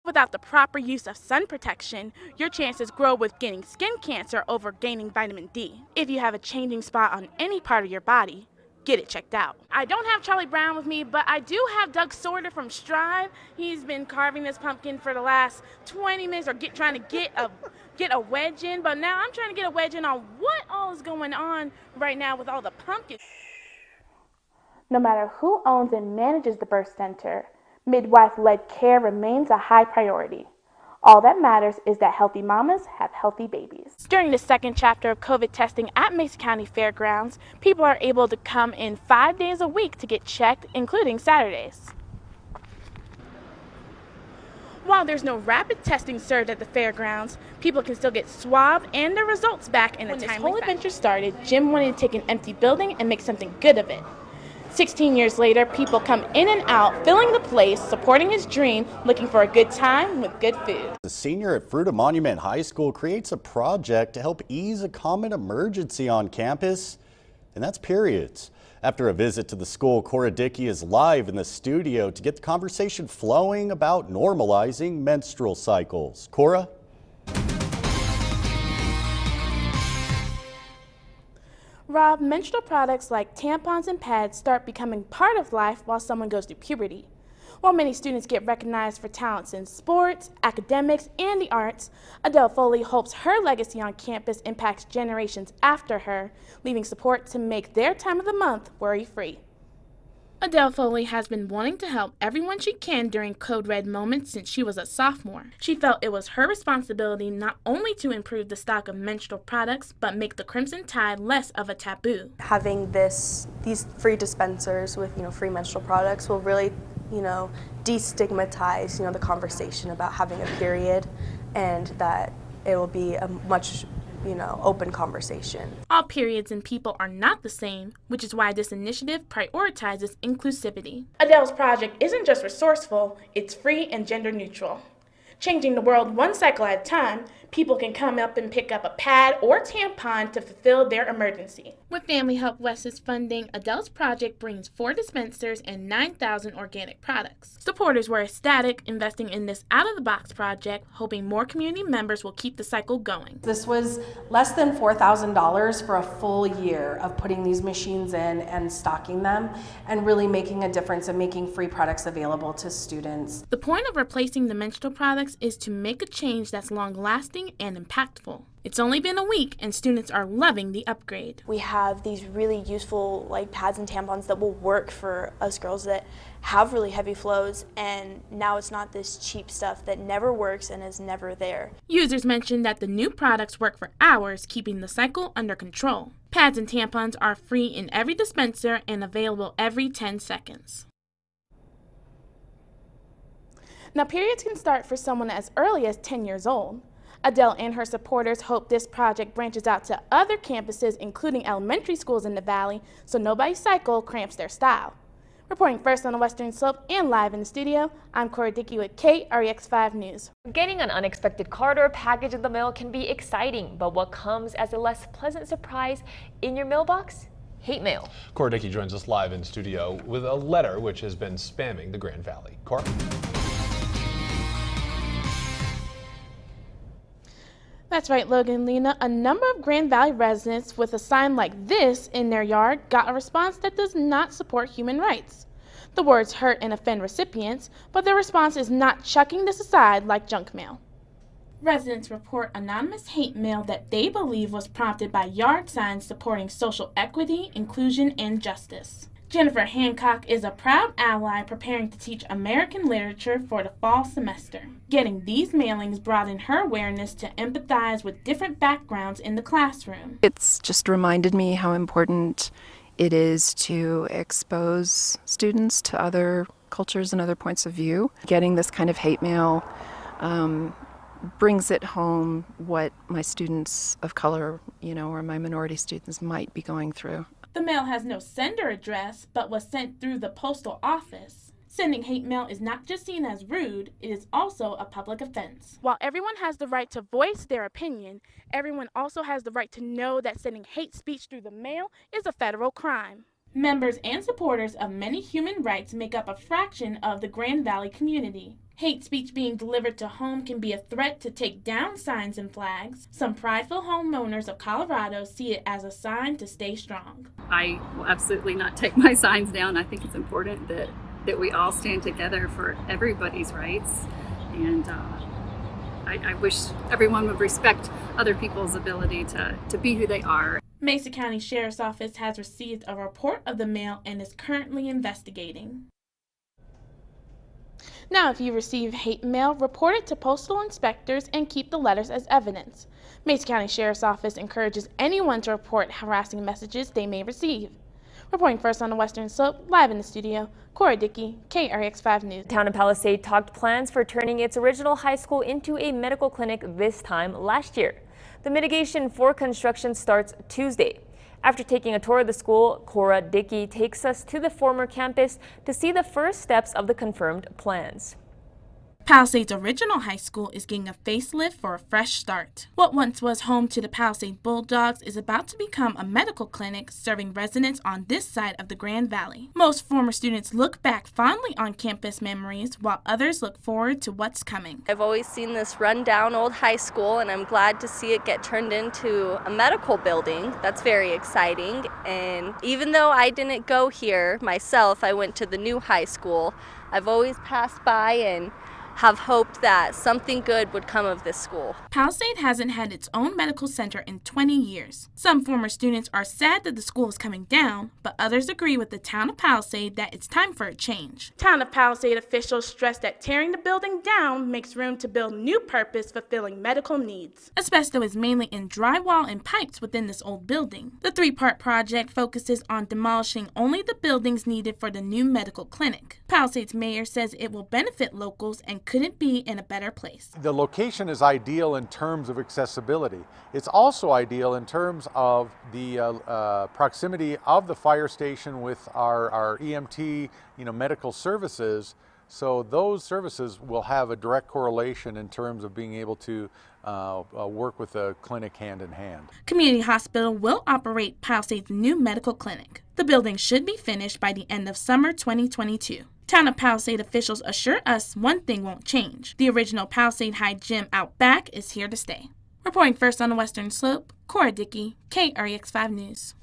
Without the proper use of sun protection, your chances grow with getting skin cancer over gaining vitamin D. If you have a changing spot on any part of your body, get it checked out. I don't have Charlie Brown with me, but I do have Doug Sorter from Strive. He's been carving this pumpkin for the last 20 minutes or trying to get a wedge in, but now I'm trying to get a wedge in on what all is going on right now with all the pumpkins. No matter who owns and manages the birth center, midwife-led care remains a high priority. All that matters is that healthy mamas have healthy babies. During the second chapter of COVID testing at Mason County Fairgrounds, people are able to come in 5 days a week to get checked, including Saturdays. While there's no rapid testing served at the fairgrounds, people can still get swabbed and their results back in a timely fashion. When this whole adventure started, Jim wanted to take an empty building and make something good of it. 16 years later, people come in and out, filling the place, supporting his dream, looking for a good time with good food. The senior at FRUITA Monument High School creates a project to help ease a common emergency on campus, and that's periods. After a visit to the school, Cora Dickey is live in the studio to get the conversation flowing about normalizing menstrual cycles. Cora? Rob, menstrual products like tampons and pads start becoming part of life while someone goes through puberty. While many students get recognized for talents in sports, academics, and the arts, ADELE FOLEY hopes her legacy on campus impacts generations after her, leaving support to make their time of the month worry-free. ADELE FOLEY has been wanting to help everyone she can during Code Red moments since she was a sophomore. She felt it was her responsibility not only to improve the stock of menstrual products, but make the Crimson Tide less of a taboo. Having these free dispensers with free menstrual products will really destigmatize the conversation about having a period, and that it will be a much open conversation. All periods and people are not the same, which is why this initiative prioritizes inclusivity. ADELE's project isn't just resourceful, it's free and gender neutral. Changing the world one cycle at a time, people can come up and pick up a pad or tampon to fulfill their emergency. With Family Help West's funding, ADELE's project brings 4 dispensers and 9,000 organic products. Supporters were ecstatic investing in this out-of-the-box project, hoping more community members will keep the cycle going. This was less than $4,000 for a full year of putting these machines in and stocking them and really making a difference and making free products available to students. The point of replacing the menstrual products is to make a change that's long-lasting and impactful. It's only been a week and students are loving the upgrade. We have these really useful pads and tampons that will work for us girls that have really heavy flows, and now it's not this cheap stuff that never works and is never there. Users mentioned that the new products work for hours, keeping the cycle under control. Pads and tampons are free in every dispenser and available every 10 seconds. Now, periods can start for someone as early as 10 years old. ADELE and her supporters hope this project branches out to other campuses, including elementary schools in the Valley, so nobody's cycle cramps their style. Reporting first on the Western Slope and live in the studio, I'm Cora Dickey with KREX5 News. Getting an unexpected card or package in the mail can be exciting, but what comes as a less pleasant surprise in your mailbox? Hate mail. Cora Dickey joins us live in studio with a letter which has been spamming the Grand Valley. Cora? That's right, Logan and Lena. A number of Grand Valley residents with a sign like this in their yard got a response that does not support human rights. The words hurt and offend recipients, but their response is not chucking this aside like junk mail. Residents report anonymous hate mail that they believe was prompted by yard signs supporting social equity, inclusion, and justice. Jennifer Hancock is a proud ally preparing to teach American literature for the fall semester. Getting these mailings broadened her awareness to empathize with different backgrounds in the classroom. It's just reminded me how important it is to expose students to other cultures and other points of view. Getting this kind of hate mail brings it home what my students of color, or my minority students might be going through. The mail has no sender address, but was sent through the postal office. Sending hate mail is not just seen as rude, it is also a public offense. While everyone has the right to voice their opinion, everyone also has the right to know that sending hate speech through the mail is a federal crime. Members and supporters of many human rights make up a fraction of the Grand Valley community. Hate speech being delivered to home can be a threat to take down signs and flags. Some prideful homeowners of Colorado see it as a sign to stay strong. I will absolutely not take my signs down. I think it's important that we all stand together for everybody's rights. And I wish everyone would respect other people's ability to be who they are. Mesa County Sheriff's Office has received a report of the mail and is currently investigating. Now, if you receive hate mail, report it to postal inspectors and keep the letters as evidence. Mesa County Sheriff's Office encourages anyone to report harassing messages they may receive. Reporting first on the Western Slope, live in the studio, Cora Dickey, KRX5 News. Town of Palisade talked plans for turning its original high school into a medical clinic this time last year. The mitigation for construction starts Tuesday. After taking a tour of the school, Cora Dickey takes us to the former campus to see the first steps of the confirmed plans. Palisade's original high school is getting a facelift for a fresh start. What once was home to the Palisade Bulldogs is about to become a medical clinic serving residents on this side of the Grand Valley. Most former students look back fondly on campus memories, while others look forward to what's coming. I've always seen this run-down old high school, and I'm glad to see it get turned into a medical building. That's very exciting. And even though I didn't go here myself, I went to the new high school. I've always passed by and have hoped that something good would come of this school. Palisade hasn't had its own medical center in 20 years. Some former students are sad that the school is coming down, but others agree with the town of Palisade that it's time for a change. Town of Palisade officials stress that tearing the building down makes room to build new purpose fulfilling medical needs. Asbestos is mainly in drywall and pipes within this old building. The three-part project focuses on demolishing only the buildings needed for the new medical clinic. Palisade's mayor says it will benefit locals and couldn't be in a better place. The location is ideal in terms of accessibility. It's also ideal in terms of the proximity of the fire station with our EMT, medical services. So those services will have a direct correlation in terms of being able to work with the clinic hand in hand. Community Hospital will operate Palisade's new medical clinic. The building should be finished by the end of summer 2022. Town of Palisade officials assure us one thing won't change. The original Palisade High Gym out back is here to stay. Reporting first on the Western Slope, Cora Dickey, KRX5 News.